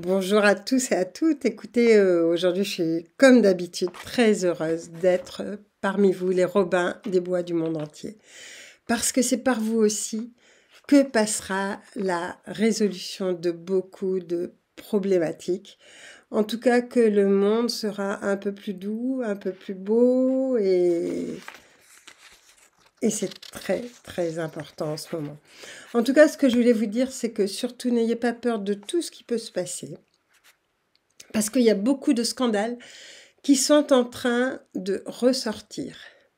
Bonjour à tous et à toutes. Écoutez, aujourd'hui, je suis comme d'habitude très heureuse d'être parmi vous, les Robins des bois du monde entier. Parce que c'est par vous aussi que passera la résolution de beaucoup de problématiques. En tout cas, que le monde sera un peu plus doux, un peu plus beau et c'est très, très important en ce moment. En tout cas, ce que je voulais vous dire, c'est que surtout, n'ayez pas peur de tout ce qui peut se passer. Parce qu'il y a beaucoup de scandales qui sont en train de ressortir.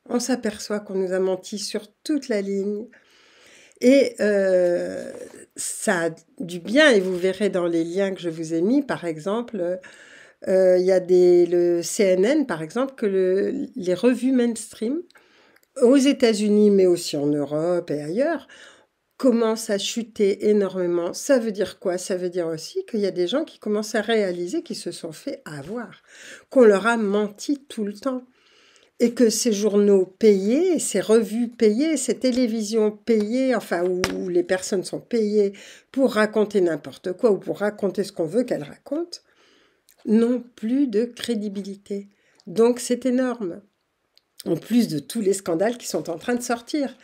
On s'aperçoit qu'on nous a menti sur toute la ligne. Et ça a du bien, et vous verrez dans les liens que je vous ai mis, par exemple, il y a le CNN, par exemple, que les revues mainstream, aux États-Unis, mais aussi en Europe et ailleurs, commence à chuter énormément. Ça veut dire quoi? Ça veut dire aussi qu'il y a des gens qui commencent à réaliser qu'ils se sont fait avoir, qu'on leur a menti tout le temps. Et que ces journaux payés, ces revues payées, ces télévisions payées, enfin où les personnes sont payées pour raconter n'importe quoi ou pour raconter ce qu'on veut qu'elles racontent, n'ont plus de crédibilité. Donc c'est énorme. En plus de tous les scandales qui sont en train de sortir.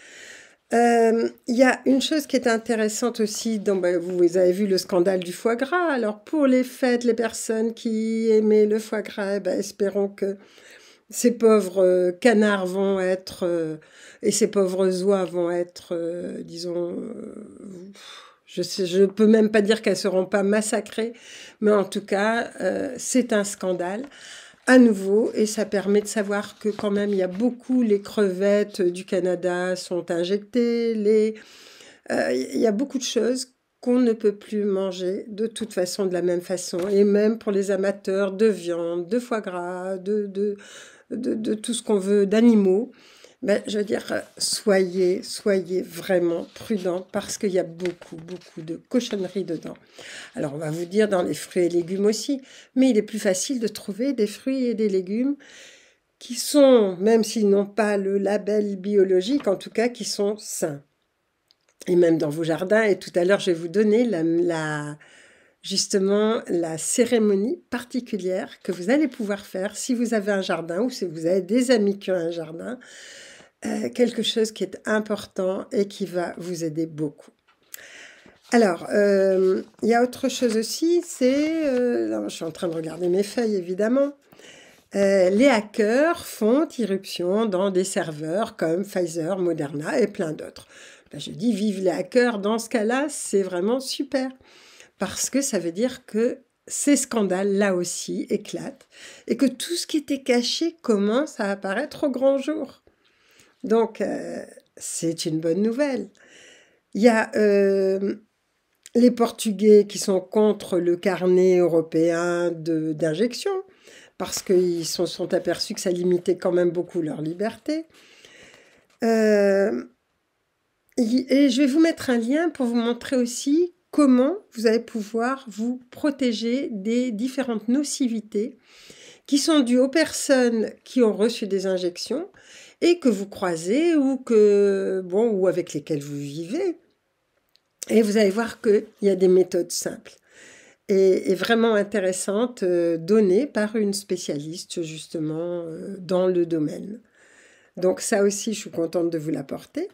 Il y a une chose qui est intéressante aussi, vous avez vu le scandale du foie gras. Alors pour les fêtes, les personnes qui aimaient le foie gras, espérons que ces pauvres canards vont être, et ces pauvres oies vont être, disons, je ne peux même pas dire qu'elles ne seront pas massacrées, mais en tout cas, c'est un scandale à nouveau, et ça permet de savoir que quand même, il y a beaucoup, les crevettes du Canada sont injectées, il y a beaucoup de choses qu'on ne peut plus manger de toute façon, de la même façon, et même pour les amateurs de viande, de foie gras, de tout ce qu'on veut, d'animaux, je veux dire, soyez vraiment prudents parce qu'il y a beaucoup de cochonneries dedans. Alors, on va vous dire dans les fruits et légumes aussi, mais il est plus facile de trouver des fruits et des légumes qui sont, même s'ils n'ont pas le label biologique, en tout cas, qui sont sains. Et même dans vos jardins, et tout à l'heure, je vais vous donner justement la cérémonie particulière que vous allez pouvoir faire si vous avez un jardin ou si vous avez des amis qui ont un jardin, quelque chose qui est important et qui va vous aider beaucoup. Alors, il y a autre chose aussi, je suis en train de regarder mes feuilles évidemment, les hackers font irruption dans des serveurs comme Pfizer, Moderna et plein d'autres. Je dis vive les hackers, dans ce cas-là, c'est vraiment super. Parce que ça veut dire que ces scandales, là aussi, éclatent et que tout ce qui était caché commence à apparaître au grand jour. Donc, c'est une bonne nouvelle. Il y a les Portugais qui sont contre le carnet européen d'injection parce qu'ils se sont aperçus que ça limitait quand même beaucoup leur liberté. Et je vais vous mettre un lien pour vous montrer aussi comment vous allez pouvoir vous protéger des différentes nocivités qui sont dues aux personnes qui ont reçu des injections et que vous croisez ou avec lesquelles vous vivez. Et vous allez voir qu'il y a des méthodes simples et vraiment intéressantes données par une spécialiste justement dans le domaine. Donc ça aussi, je suis contente de vous l'apporter.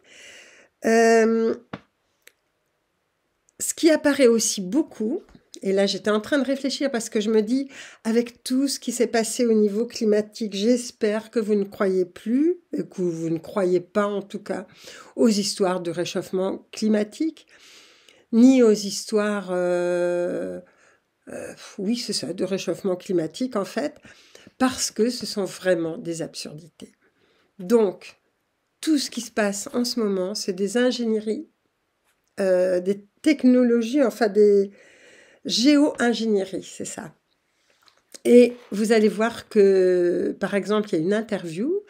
Ce qui apparaît aussi beaucoup, et là j'étais en train de réfléchir parce que je me dis, avec tout ce qui s'est passé au niveau climatique, j'espère que vous ne croyez plus, et que vous ne croyez pas en tout cas, aux histoires de réchauffement climatique, ni aux histoires, oui c'est ça, de réchauffement climatique en fait, parce que ce sont vraiment des absurdités. Donc, tout ce qui se passe en ce moment, c'est des ingénieries, des technologies, enfin des géo-ingénieries, c'est ça. Et vous allez voir que, par exemple, il y a une interview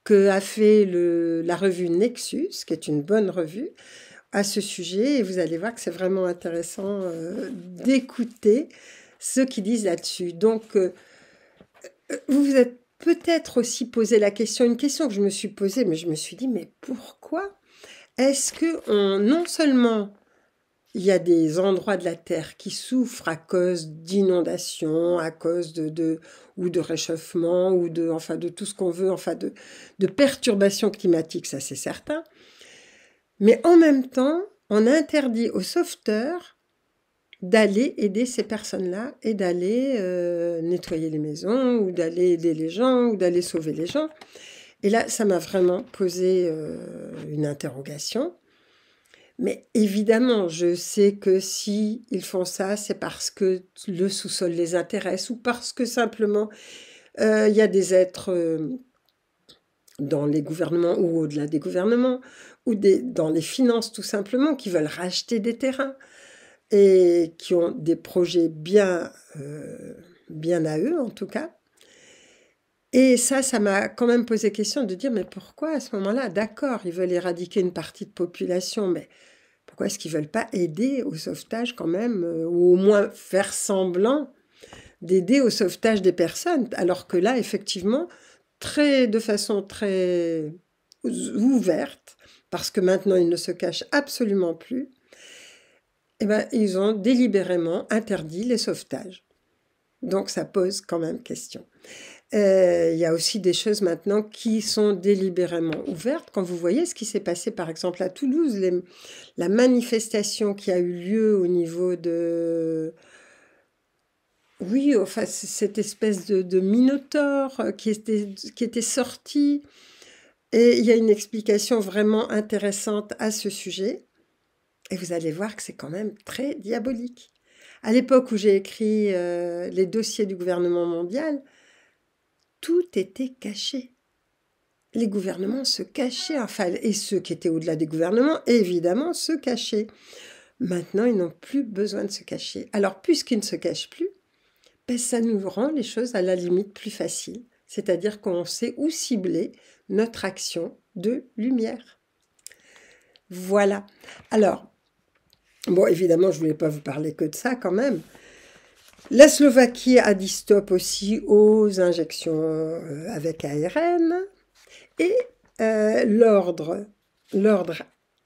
qu'a fait la revue Nexus, qui est une bonne revue, à ce sujet, et vous allez voir que c'est vraiment intéressant d'écouter ce qu'ils disent là-dessus. Donc, vous vous êtes peut-être aussi posé la question, une question que je me suis posée, mais je me suis dit, mais pourquoi est-ce que non seulement il y a des endroits de la Terre qui souffrent à cause d'inondations, à cause ou de réchauffement, ou enfin, de tout ce qu'on veut, enfin, de perturbations climatiques, ça c'est certain. Mais en même temps, on interdit aux sauveteurs d'aller aider ces personnes-là et d'aller nettoyer les maisons, ou d'aller aider les gens, ou d'aller sauver les gens. Et là, ça m'a vraiment posé une interrogation. Mais évidemment, je sais que si ils font ça, c'est parce que le sous-sol les intéresse, ou parce que simplement il y a des êtres dans les gouvernements ou au-delà des gouvernements, ou dans les finances tout simplement, qui veulent racheter des terrains et qui ont des projets bien à eux en tout cas. Et ça m'a quand même posé question de dire, mais pourquoi à ce moment-là, d'accord, ils veulent éradiquer une partie de population, mais pourquoi est-ce qu'ils ne veulent pas aider au sauvetage quand même, ou au moins faire semblant d'aider au sauvetage des personnes, alors que là, effectivement, de façon très ouverte, parce que maintenant ils ne se cachent absolument plus, eh ben, ils ont délibérément interdit les sauvetages. Donc ça pose quand même question. Il y a aussi des choses maintenant qui sont délibérément ouvertes. Quand vous voyez ce qui s'est passé par exemple à Toulouse, la manifestation qui a eu lieu au niveau de... Oui, enfin, cette espèce de minotaure qui était sorti. Et il y a une explication vraiment intéressante à ce sujet. Et vous allez voir que c'est quand même très diabolique. À l'époque où j'ai écrit les dossiers du gouvernement mondial, tout était caché. Les gouvernements se cachaient, enfin, et ceux qui étaient au-delà des gouvernements, évidemment, se cachaient. Maintenant, ils n'ont plus besoin de se cacher. Alors, puisqu'ils ne se cachent plus, ben, ça nous rend les choses à la limite plus faciles. C'est-à-dire qu'on sait où cibler notre action de lumière. Voilà. Alors, bon, évidemment, je ne voulais pas vous parler que de ça quand même. La Slovaquie a dit stop aussi aux injections avec ARN. Et l'ordre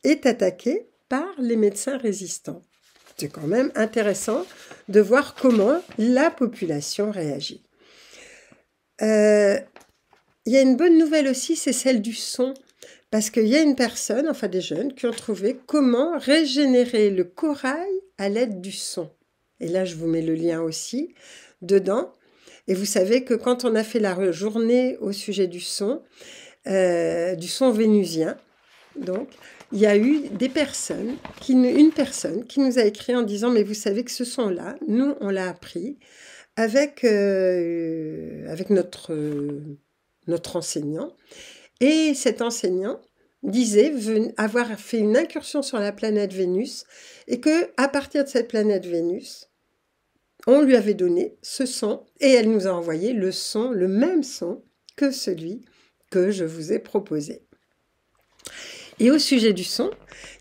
est attaqué par les médecins résistants. C'est quand même intéressant de voir comment la population réagit. Il y a une bonne nouvelle aussi, c'est celle du son. Parce qu'il y a une personne, enfin des jeunes, qui ont trouvé comment régénérer le corail à l'aide du son. Et là, je vous mets le lien aussi dedans. Et vous savez que quand on a fait la journée au sujet du son vénusien, donc, il y a eu une personne qui nous a écrit en disant, mais vous savez que ce son-là, nous, on l'a appris avec notre enseignant. Et cet enseignant disait avoir fait une incursion sur la planète Vénus et qu'à partir de cette planète Vénus, on lui avait donné ce son et elle nous a envoyé le même son que celui que je vous ai proposé. Et au sujet du son,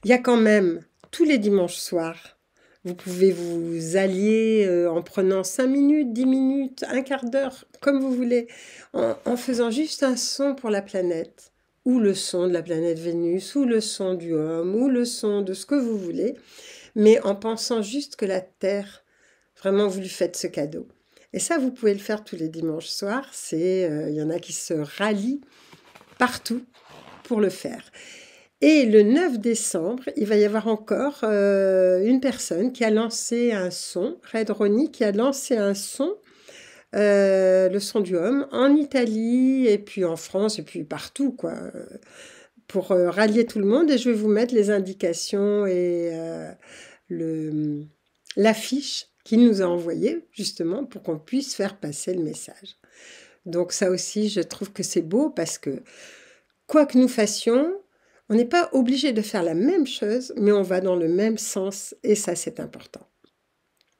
il y a quand même tous les dimanches soirs, vous pouvez vous allier en prenant 5 minutes, 10 minutes, un quart d'heure, comme vous voulez, en faisant juste un son pour la planète, ou le son de la planète Vénus, ou le son du homme, ou le son de ce que vous voulez, mais en pensant juste que la Terre, vraiment, vous lui faites ce cadeau. Et ça, vous pouvez le faire tous les dimanches soirs. Il y en a qui se rallient partout pour le faire. Et le 9 décembre, il va y avoir encore une personne qui a lancé un son, Red Ronnie, qui a lancé un son, le son du homme, en Italie, et puis en France, et puis partout, quoi, pour rallier tout le monde. Et je vais vous mettre les indications et l'affiche qu'il nous a envoyée, justement, pour qu'on puisse faire passer le message. Donc ça aussi, je trouve que c'est beau, parce que, quoi que nous fassions, on n'est pas obligé de faire la même chose, mais on va dans le même sens, et ça, c'est important.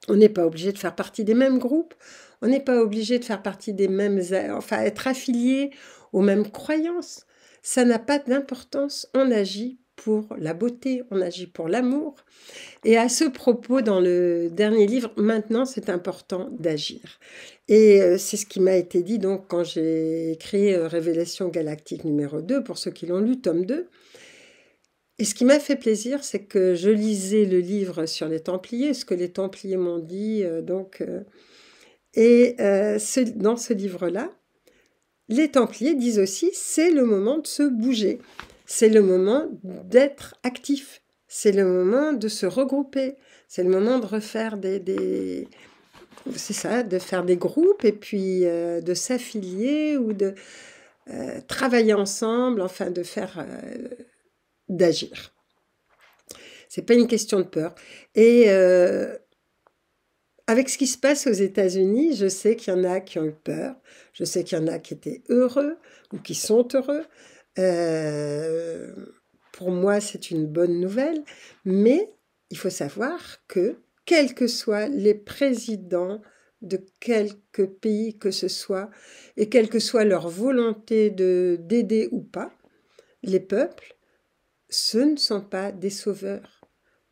On n'est pas obligé de faire partie des mêmes groupes, on n'est pas obligé de faire partie des mêmes... Enfin, être affilié aux mêmes croyances. Ça n'a pas d'importance, on agit pour la beauté, on agit pour l'amour. Et à ce propos, dans le dernier livre, maintenant, c'est important d'agir. Et c'est ce qui m'a été dit donc quand j'ai écrit Révélation galactique numéro 2, pour ceux qui l'ont lu, tome 2. Et ce qui m'a fait plaisir, c'est que je lisais le livre sur les Templiers, ce que les Templiers m'ont dit, dans ce livre-là, les Templiers disent aussi, c'est le moment de se bouger, c'est le moment d'être actif, c'est le moment de se regrouper, c'est le moment de refaire c'est ça, de faire des groupes et puis de s'affilier ou de travailler ensemble, enfin d'agir. C'est pas une question de peur. Et avec ce qui se passe aux États-Unis, je sais qu'il y en a qui ont eu peur, je sais qu'il y en a qui étaient heureux ou qui sont heureux. Euh, pour moi, c'est une bonne nouvelle, mais il faut savoir que, quels que soient les présidents de quelque pays que ce soit, et quelle que soit leur volonté d'aider ou pas, les peuples, ce ne sont pas des sauveurs.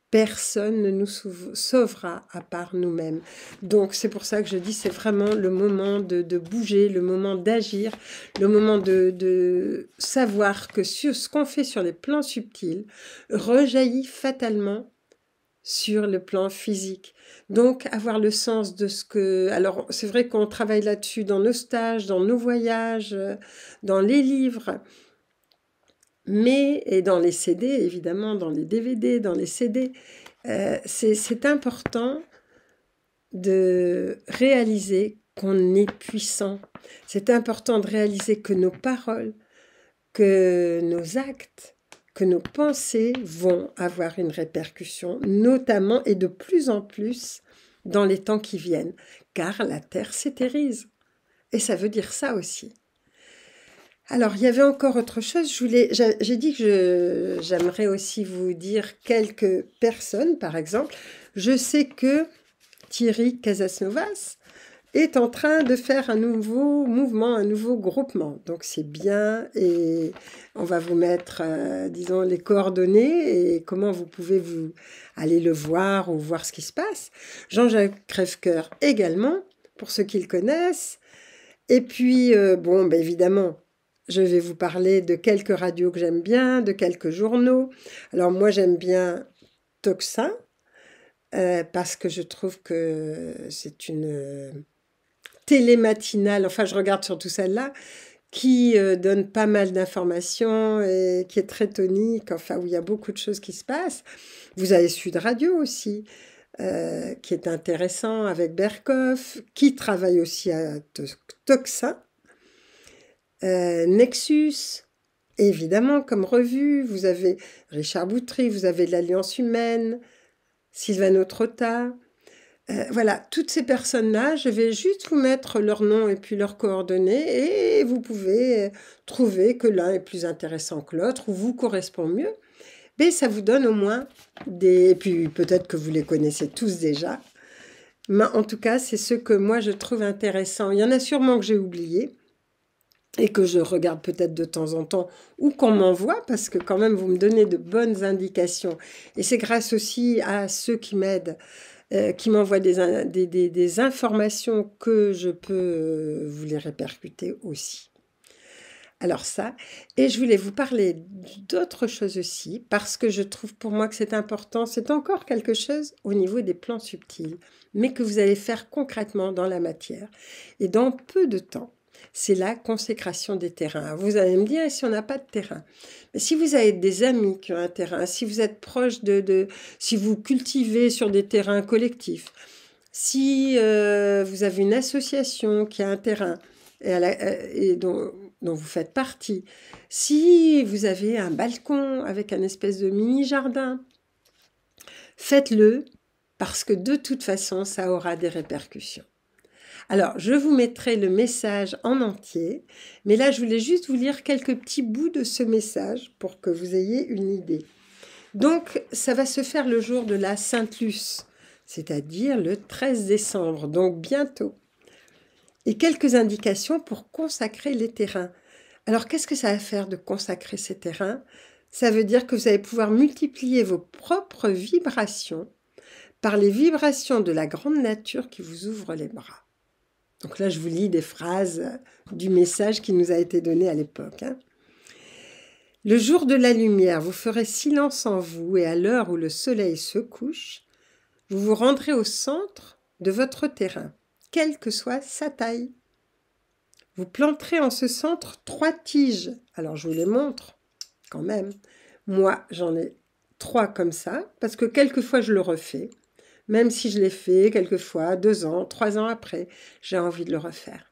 Personne ne nous sauvera à part nous-mêmes. Donc c'est pour ça que je dis c'est vraiment le moment de bouger, le moment d'agir, le moment de savoir que ce qu'on fait sur les plans subtils rejaillit fatalement sur le plan physique. Donc avoir le sens de ce que... Alors c'est vrai qu'on travaille là-dessus dans nos stages, dans nos voyages, dans les livres, et dans les CD, évidemment, dans les DVD, dans les CD, c'est important de réaliser qu'on est puissant. C'est important de réaliser que nos paroles, que nos actes, que nos pensées vont avoir une répercussion, notamment et de plus en plus dans les temps qui viennent, car la Terre s'éthérise. Et ça veut dire ça aussi. Alors, il y avait encore autre chose. J'ai dit que j'aimerais aussi vous dire quelques personnes, par exemple. Je sais que Thierry Casasnovas est en train de faire un nouveau mouvement, un nouveau groupement. Donc, c'est bien et on va vous mettre, disons, les coordonnées et comment vous pouvez aller le voir ou voir ce qui se passe. Jean-Jacques Crèvecoeur également, pour ceux qui le connaissent. Et puis, évidemment, je vais vous parler de quelques radios que j'aime bien, de quelques journaux. Alors moi, j'aime bien Tocsin, parce que je trouve que c'est une télé matinale, enfin je regarde surtout celle-là, qui donne pas mal d'informations et qui est très tonique, enfin où il y a beaucoup de choses qui se passent. Vous avez Sud Radio aussi, qui est intéressant avec Berkoff, qui travaille aussi à Tocsin. Nexus, évidemment, comme revue, vous avez Richard Boutry, vous avez l'Alliance Humaine, Sylvano Trotta. Voilà, toutes ces personnes-là, je vais juste vous mettre leur nom et puis leurs coordonnées et vous pouvez trouver que l'un est plus intéressant que l'autre ou vous correspond mieux. Mais ça vous donne au moins et puis peut-être que vous les connaissez tous déjà. Mais en tout cas, c'est ce que moi je trouve intéressant. Il y en a sûrement que j'ai oublié et que je regarde peut-être de temps en temps, ou qu'on m'envoie, parce que quand même, vous me donnez de bonnes indications. Et c'est grâce aussi à ceux qui m'aident, qui m'envoient des informations que je peux vous les répercuter aussi. Alors ça, et je voulais vous parler d'autre chose aussi, parce que je trouve pour moi que c'est important, c'est encore quelque chose au niveau des plans subtils, mais que vous allez faire concrètement dans la matière, et dans peu de temps. C'est la consécration des terrains. Vous allez me dire, si on n'a pas de terrain, mais si vous avez des amis qui ont un terrain, si vous êtes proche si vous cultivez sur des terrains collectifs, si vous avez une association qui a un terrain et dont vous faites partie, si vous avez un balcon avec un espèce de mini-jardin, faites-le parce que de toute façon, ça aura des répercussions. Alors, je vous mettrai le message en entier, mais là, je voulais juste vous lire quelques petits bouts de ce message pour que vous ayez une idée. Donc, ça va se faire le jour de la Sainte-Luce, c'est-à-dire le 13 décembre, donc bientôt. Et quelques indications pour consacrer les terrains. Alors, qu'est-ce que ça va faire de consacrer ces terrains? Ça veut dire que vous allez pouvoir multiplier vos propres vibrations par les vibrations de la grande nature qui vous ouvre les bras. Donc là, je vous lis des phrases du message qui nous a été donné à l'époque. Le jour de la lumière, vous ferez silence en vous et à l'heure où le soleil se couche, vous vous rendrez au centre de votre terrain, quelle que soit sa taille. Vous planterez en ce centre 3 tiges. Alors je vous les montre quand même. Moi, j'en ai 3 comme ça, parce que quelquefois je le refais. Même si je l'ai fait quelquefois 2 ans, 3 ans après, j'ai envie de le refaire.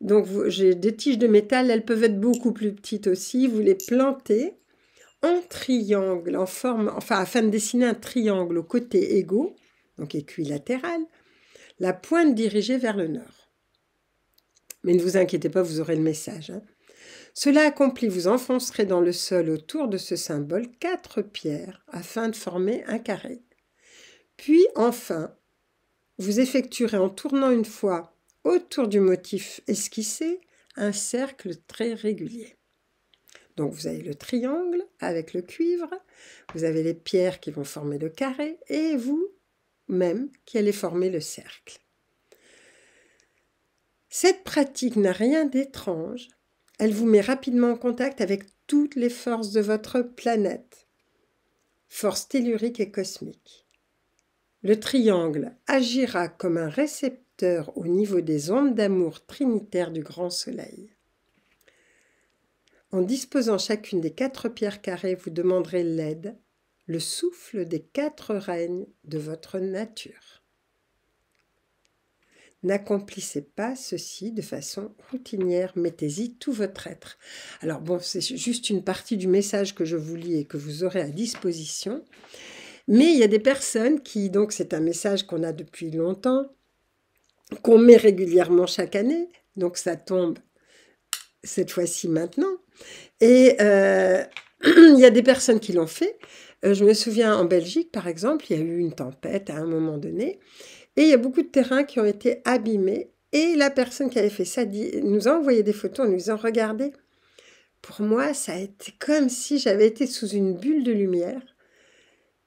Donc j'ai des tiges de métal, elles peuvent être beaucoup plus petites aussi. Vous les plantez en triangle, en forme, enfin afin de dessiner un triangle aux côtés égaux, donc équilatéral, la pointe dirigée vers le nord. Mais ne vous inquiétez pas, vous aurez le message. Hein. Cela accompli, vous enfoncerez dans le sol autour de ce symbole 4 pierres afin de former un carré. Puis enfin, vous effectuerez en tournant une fois autour du motif esquissé un cercle très régulier. Donc vous avez le triangle avec le cuivre, vous avez les pierres qui vont former le carré et vous-même qui allez former le cercle. Cette pratique n'a rien d'étrange, elle vous met rapidement en contact avec toutes les forces de votre planète, forces telluriques et cosmiques. Le triangle agira comme un récepteur au niveau des ondes d'amour trinitaires du grand soleil. En disposant chacune des 4 pierres carrées, vous demanderez l'aide, le souffle des 4 règnes de votre nature. N'accomplissez pas ceci de façon routinière, mettez-y tout votre être. Alors bon, c'est juste une partie du message que je vous lis et que vous aurez à disposition. Mais il y a des personnes qui, donc c'est un message qu'on a depuis longtemps, qu'on met régulièrement chaque année, donc ça tombe cette fois-ci maintenant. Et il y a des personnes qui l'ont fait. Je me souviens en Belgique, par exemple, il y a eu une tempête à un moment donné. Et il y a beaucoup de terrains qui ont été abîmés. Et la personne qui avait fait ça nous a envoyé des photos en nous disant « Regardez, pour moi, ça a été comme si j'avais été sous une bulle de lumière.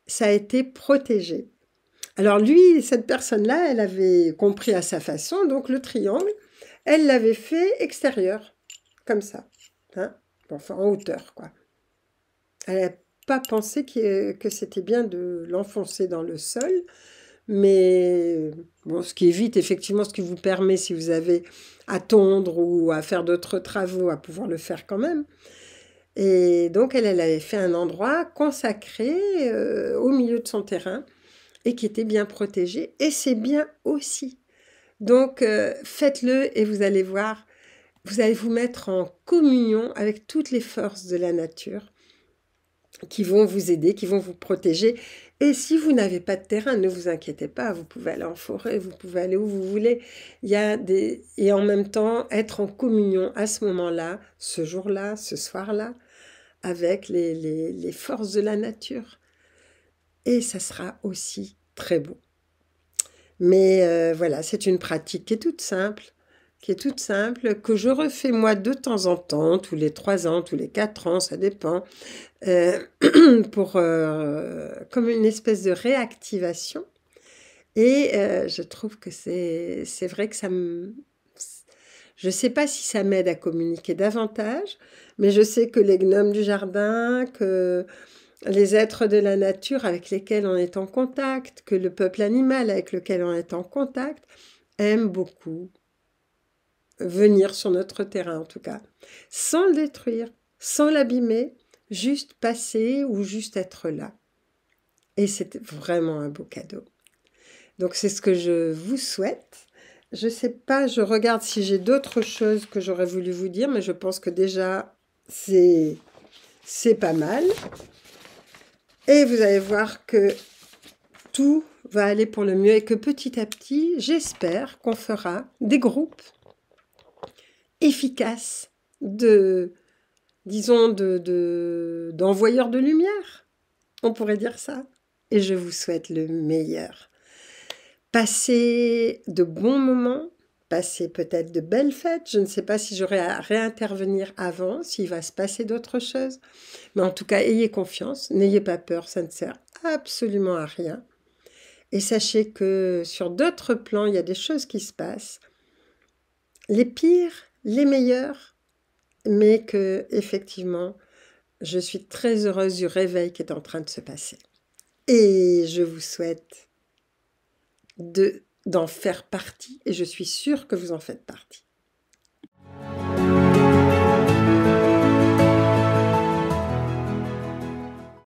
Ça a été protégé. » Alors lui, cette personne-là, elle avait compris à sa façon. Donc le triangle, elle l'avait fait extérieur, comme ça. Hein, enfin, en hauteur, quoi. Elle n'a pas pensé que c'était bien de l'enfoncer dans le sol. Mais bon, ce qui évite effectivement, ce qui vous permet, si vous avez à tondre ou à faire d'autres travaux, à pouvoir le faire quand même. Et donc, elle avait fait un endroit consacré au milieu de son terrain et qui était bien protégé. Et c'est bien aussi. Donc, faites-le et vous allez voir, vous allez vous mettre en communion avec toutes les forces de la nature qui vont vous aider, qui vont vous protéger. Et si vous n'avez pas de terrain, ne vous inquiétez pas, vous pouvez aller en forêt, vous pouvez aller où vous voulez. Et en même temps, être en communion à ce moment-là, ce jour-là, ce soir-là, avec les forces de la nature. Et ça sera aussi très beau. Mais voilà, c'est une pratique qui est toute simple, que je refais moi de temps en temps, tous les 3 ans, tous les 4 ans, ça dépend, comme une espèce de réactivation. Et je trouve que c'est vrai que je ne sais pas si ça m'aide à communiquer davantage, mais je sais que les gnomes du jardin, que les êtres de la nature avec lesquels on est en contact, que le peuple animal avec lequel on est en contact, aiment beaucoup venir sur notre terrain en tout cas, sans le détruire, sans l'abîmer, juste passer ou juste être là. Et c'est vraiment un beau cadeau. Donc c'est ce que je vous souhaite. Je ne sais pas, je regarde si j'ai d'autres choses que j'aurais voulu vous dire, mais je pense que déjà c'est pas mal. Et vous allez voir que tout va aller pour le mieux et que petit à petit, j'espère qu'on fera des groupes efficaces d'envoyeurs de lumière. On pourrait dire ça. Et je vous souhaite le meilleur. Passez de bons moments, passez peut-être de belles fêtes. Je ne sais pas si j'aurai à réintervenir avant, s'il va se passer d'autres choses. Mais en tout cas, ayez confiance, n'ayez pas peur, ça ne sert absolument à rien. Et sachez que sur d'autres plans, il y a des choses qui se passent. Les pires, les meilleurs, mais que effectivement, je suis très heureuse du réveil qui est en train de se passer. Et je vous souhaite d'en faire partie, et je suis sûre que vous en faites partie.